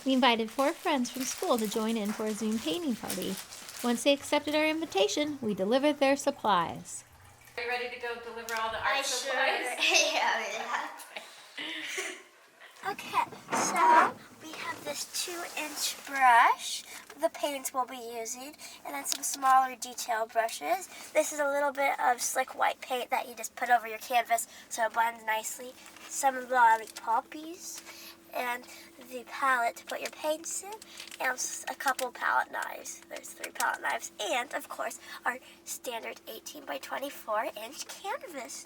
We invited 4 friends from school to join in for a Zoom painting party. Once they accepted our invitation, we delivered their supplies. Are you ready to go deliver all the art supplies? Sure. yeah. Okay, so we have this 2-inch brush, the paints we'll be using, and then some smaller detail brushes. This is a little bit of slick white paint that you just put over your canvas so it blends nicely. Some like poppies, and the palette to put your paints in, and a couple palette knives. There's 3 palette knives, and of course our standard 18 by 24-inch canvas.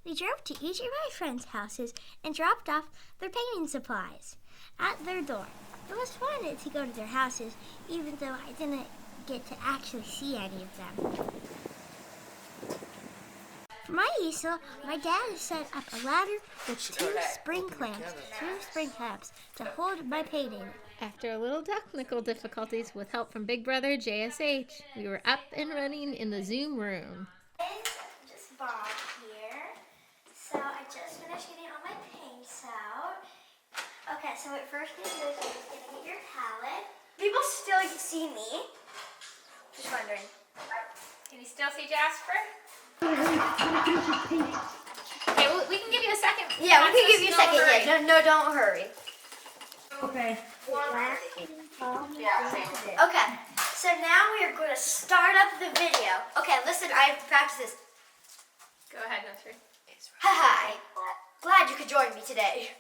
We drove to each of my friends' houses and dropped off their painting supplies at their door. It was fun to go to their houses, even though I didn't get to actually see any of them. For my easel, my dad set up a ladder with 2 spring clamps to hold my painting. After a little technical difficulties with help from Big Brother JSH, we were up and running in the Zoom room. Just Bob here. So I just finished getting all my paints out. Okay, so what first you're going to do is you're going to get your palette. People still see me. Just wondering. Can you still see Jasper? Okay, well, we can give you a second. Yeah, we can give you a second. Yeah, no, don't hurry. Okay. Okay, so now we are going to start up the video. Okay, listen, I practiced this. Go ahead, Nestor. Hi. Glad you could join me today.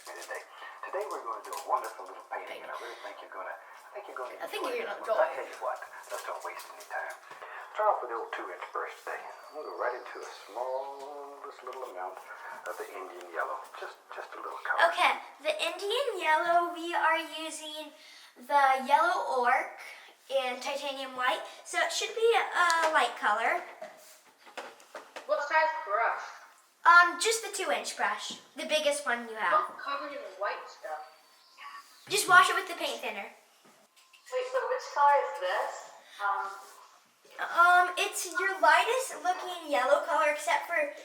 Today we're going to do a wonderful little painting, and I really think you're going to enjoy it. I think you're going to Well, enjoy I tell you what, let's don't waste any time. Start off with the old 2-inch brush today. I'm going to go right into a smallest little amount of the Indian yellow, just a little color. Okay, the Indian yellow, we are using the yellow orc in titanium white, so it should be a light color. What size brush? Just the 2-inch brush, the biggest one you have. Don't cover it in white stuff. Just wash it with the paint thinner. Wait, so which color is this? It's your lightest looking yellow color, except for it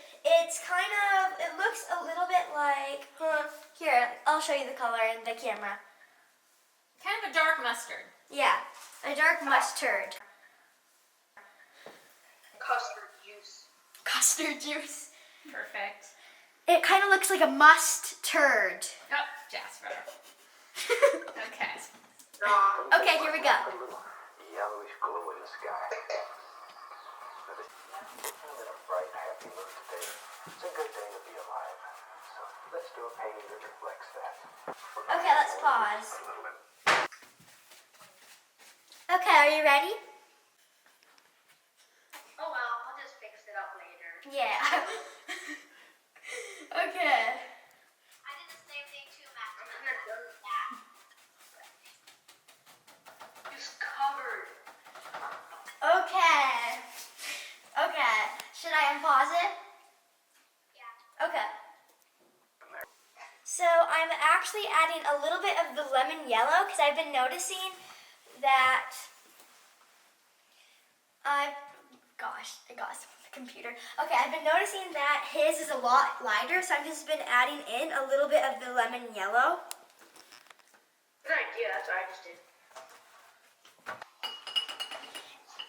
looks a little bit like, here, I'll show you the color in the camera. Kind of a dark mustard. Yeah, a dark mustard. Custard juice. Custard juice. Perfect. It kind of looks like a mustard. Oh, Jasper. Okay. Okay, here we go. Put a little yellowish glow in the sky. I'm in a bright, happy mood today. It's a good day to be alive. So let's do a painting that reflects that. Okay, let's pause. Okay, are you ready? Oh well, I'll just fix it up later. Yeah. Okay. I did the same thing too, Matt. I'm kind of done with that. Just covered. Okay. Okay. Should I unpause it? Yeah. Okay. So I'm actually adding a little bit of the lemon yellow because I've been noticing that I got some on the computer. Okay, I've been noticing that his is a lot lighter, so I've just been adding in a little bit of the lemon yellow. Good idea, that's what I just did.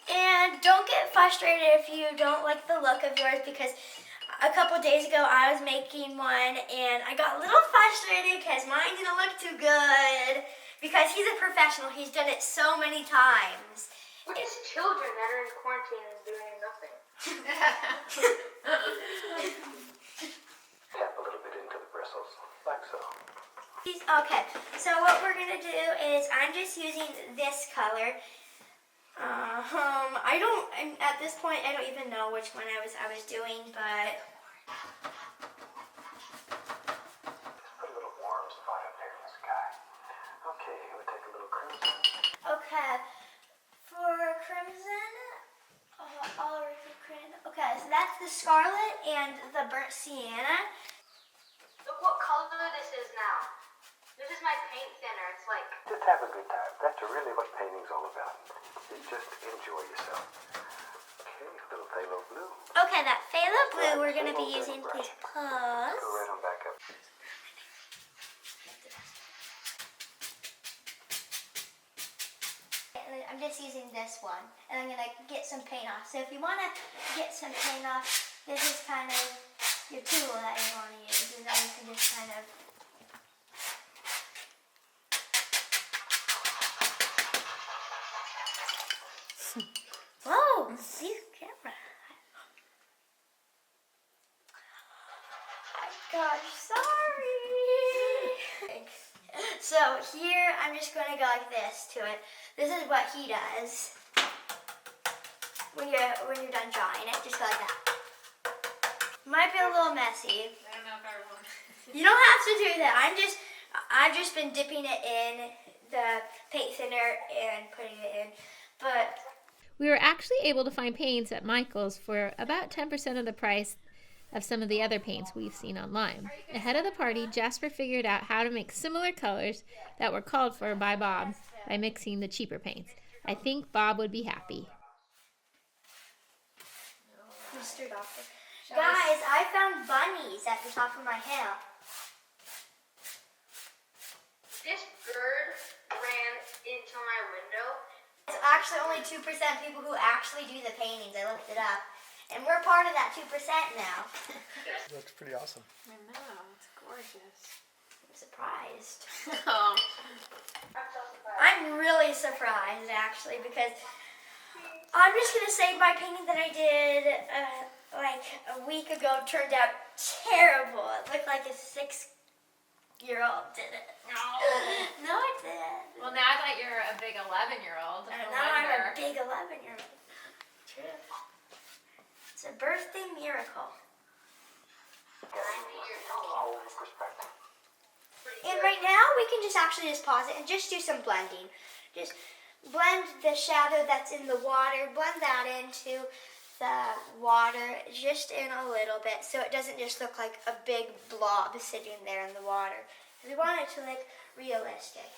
And don't get frustrated if you don't like the look of yours, because a couple days ago I was making one and I got a little frustrated because mine didn't look too good, because he's a professional. He's done it so many times. We're just children that are in quarantine and doing nothing. Tap a little bit into the bristles, like so. Okay, so what we're gonna do is I'm just using this color. At this point I don't even know which one I was doing, but Put a little warm spot up there in the sky. Okay, we'll take a little crimson. okay, for crimson, all over the crimson. Okay, so that's the scarlet and the burnt sienna. Look what color this is now. This is my paint thinner. It's like... Just have a good time. That's really what painting's all about. You just enjoy yourself. Okay, a little phthalo blue. Okay, that phthalo blue we're going to be using, please pause. Go right on back up. I'm just using this one, and I'm gonna get some paint off. So if you wanna get some paint off, this is kind of your tool that you wanna use, and then you can just kind of. Whoa, these camera. My gosh, sorry. So here, I'm just going to go like this to it. This is what he does when you're done drawing it. Just go like that. Might be a little messy. I don't know if I will. You don't have to do that. I've just been dipping it in the paint thinner and putting it in, but. We were actually able to find paints at Michael's for about 10% of the price of some of the other paints we've seen online. Ahead of the party, Jasper figured out how to make similar colors that were called for by Bob by mixing the cheaper paints. I think Bob would be happy. Mr. Doctor. Guys, I found bunnies at the top of my hill. This bird ran into my window. It's actually only 2% people who actually do the paintings. I looked it up. And we're part of that 2% now. Looks pretty awesome. I know, it's gorgeous. I'm surprised. Oh. I'm really surprised, actually, because I'm just going to say my painting that I did like a week ago turned out terrible. It looked like a 6-year-old did it. No, it did. Well, now that you're a big 11-year-old, And no now I'm wonder. a big 11-year-old. True. It's a birthday miracle. Whole perspective. And right now we can just actually just pause it and just do some blending. Just blend the shadow that's in the water, blend that into the water just in a little bit so it doesn't just look like a big blob sitting there in the water. We want it to look realistic.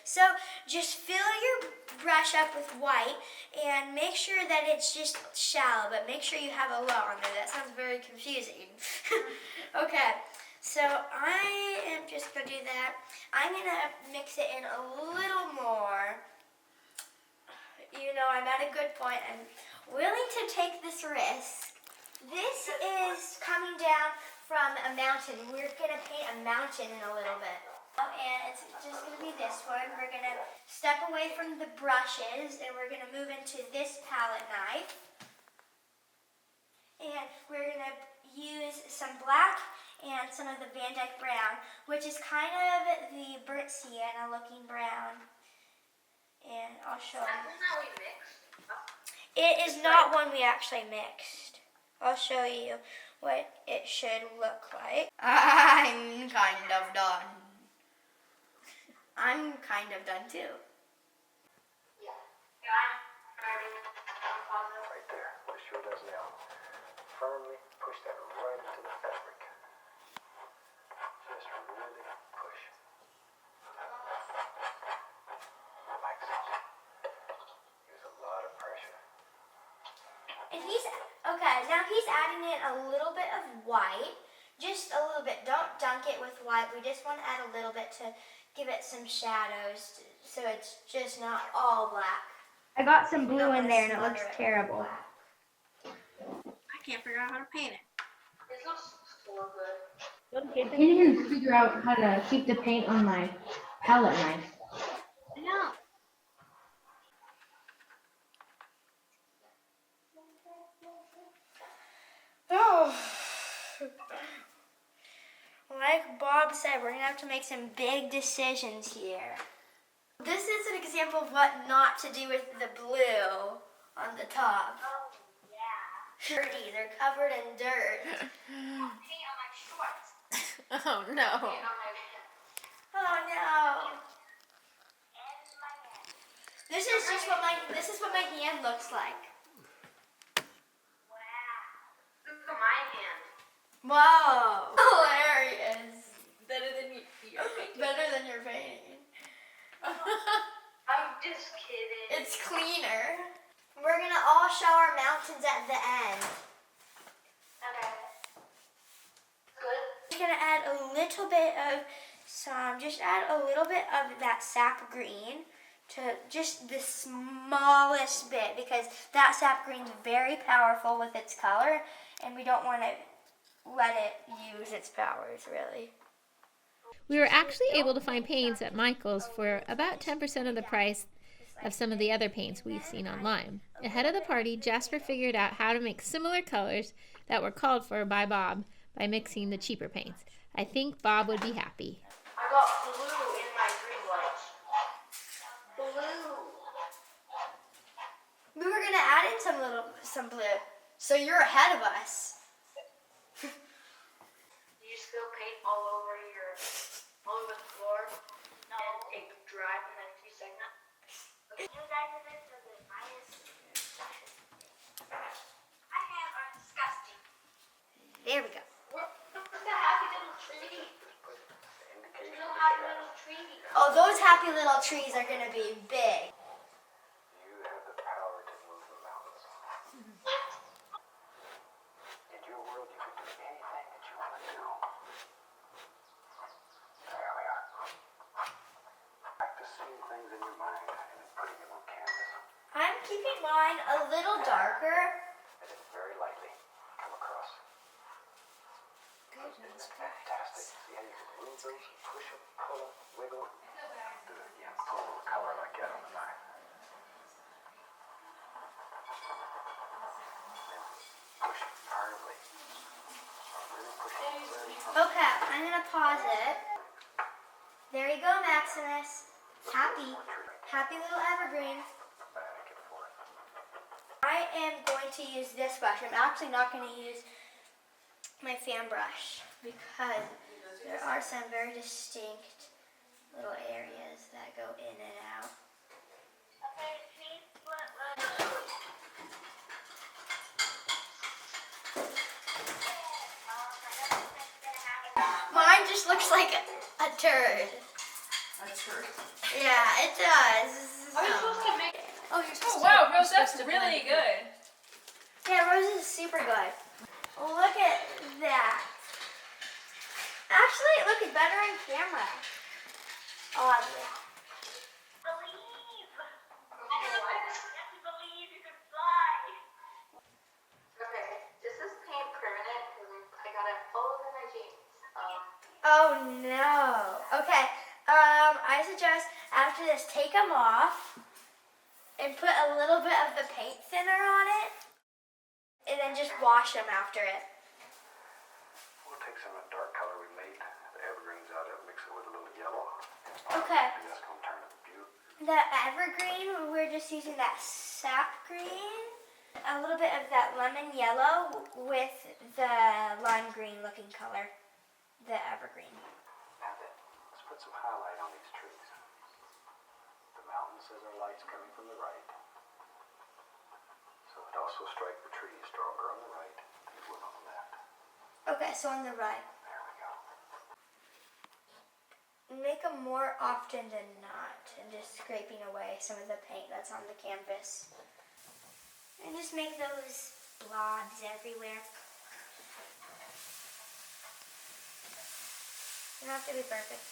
So just fill your brush up with white and make sure that it's just shallow, but make sure you have a lot on there. That sounds very confusing. Okay, so I am just going to do that. I'm going to mix it in a little more. You know, I'm at a good point. I'm willing to take this risk. This is coming down from a mountain. We're going to paint a mountain in a little bit. And it's just going to be this one. We're going to step away from the brushes and we're going to move into this palette knife. And we're going to use some black and some of the Van Dyke brown, which is kind of the burnt sienna looking brown. And I'll show you. That's not we mixed. It is not one we actually mixed. I'll show you what it should look like. I'm kind of done. I'm kind of done too. Yeah. I'm ready. I'm positive. Right there. What it sure does now. Firmly push that right into the fabric. Just really push. Like so. Use a lot of pressure. And okay, now he's adding in a little bit of white. Just a little bit. Don't dunk it with white. We just want to add a little bit to give it some shadows so it's just not all black. I got some blue in there and it looks Smother it. terrible. I can't figure out how to paint it. This looks so good. I can't even figure out how to keep the paint on my palette knife. I know. Oh. Like Bob said, we're going to have to make some big decisions here. This is an example of what not to do with the blue on the top. Oh, yeah. Dirty, they're covered in dirt. Paint on my shorts. Oh no. Paint on my Oh no. and my hand. This is what my hand looks like. Wow. Look at my hand. Whoa. Hilarious. Better than your painting. Better than your painting. I'm just kidding. It's cleaner. We're gonna all show our mountains at the end. Okay. Good. We're gonna add a little bit of just add a little bit of that sap green to just the smallest bit because that sap green's very powerful with its color and we don't want to let it use its powers really. We were actually able to find paints at Michael's for about 10% of the price of some of the other paints we've seen online. Ahead of the party, Jasper figured out how to make similar colors that were called for by Bob by mixing the cheaper paints. I think Bob would be happy. I got blue in my green light. Blue. We were gonna add in some blue, so you're ahead of us. You spill paint all over the floor. No. And it dries in like 2 seconds. Okay. You guys are this for the minus. My hands are disgusting. There we go. What's the happy little tree? There's no happy little tree. Oh, those happy little trees are gonna be big. You have the power to move the mountains. In your world, you can do anything that you want to do. There we are. Practice seeing things in your mind and then putting them on canvas. I'm keeping mine a little darker. And then very lightly come across. Isn't that fantastic? See how you can move those, push them, pull them, wiggle them. Do it again. Pull a little color like that on the knife. Push it firmly. Really push it very firmly. Okay, I'm gonna pause it. There you go, Maximus. Happy little evergreen. Back and forth. I am going to use this brush. I'm actually not going to use my fan brush because there are some very distinct little areas that go in and out. Mine just looks like a turd. A turd. Yeah, it does. Are you supposed to make? Oh, you're supposed Oh wow, Rose, that's really good. Yeah, Rose is super good. Look at that. Actually, it looks better on camera. Oddly. Believe. Believe you can fly. Okay, is this paint permanent? Because I got it all over my jeans. Oh no. Okay. I suggest after this, take them off and put a little bit of the paint thinner on it, and then just wash them after it. We'll take some of that dark color we made, the evergreens out of it, mix it with a little yellow. Okay. And that's going to turn it beautiful. The evergreen, we're just using that sap green, a little bit of that lemon yellow with the lime green looking color, the evergreen. Now then, let's put some highlight on these trees. The mountain says our light's coming from the right. So it also strike the trees stronger on the right than it would on the left. Okay, so on the right. There we go. Make them more often than not and just scraping away some of the paint that's on the canvas. And just make those blobs everywhere. You don't have to be perfect.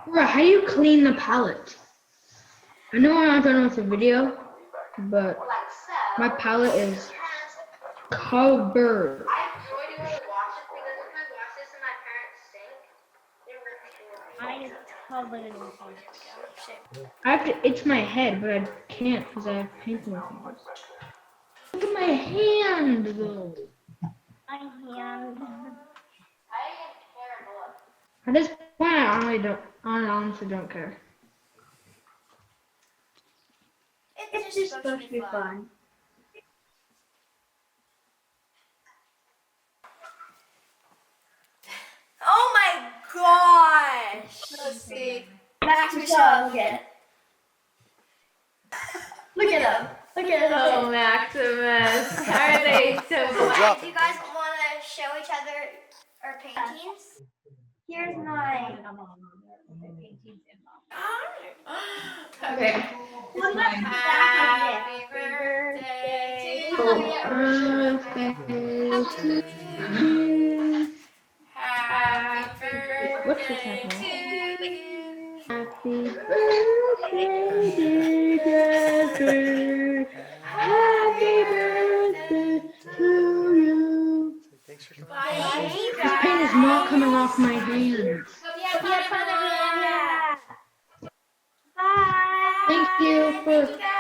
Bro, how do you clean the palette? I know I'm not done with the video, but my palette is covered. I enjoy doing the washes because if I wash this in my parents' sink, it rips me. I have to itch my head, but I can't because I have paint on my fingers. Look at my hand, though. I didn't care, look. At this point, I honestly don't care. It's just supposed to be fun. Oh my gosh! Let's see. Max, we saw again. Look at him. Look at him. Oh, Maximus. Are they so Do you guys want to show each other our paintings? Here's mine. Okay. Happy birthday to you. Happy just have one. Happy birthday, dear Jasper. Happy birthday to you. Thanks for coming. This paint is not coming off my hands. Yeah. Bye. Thank you for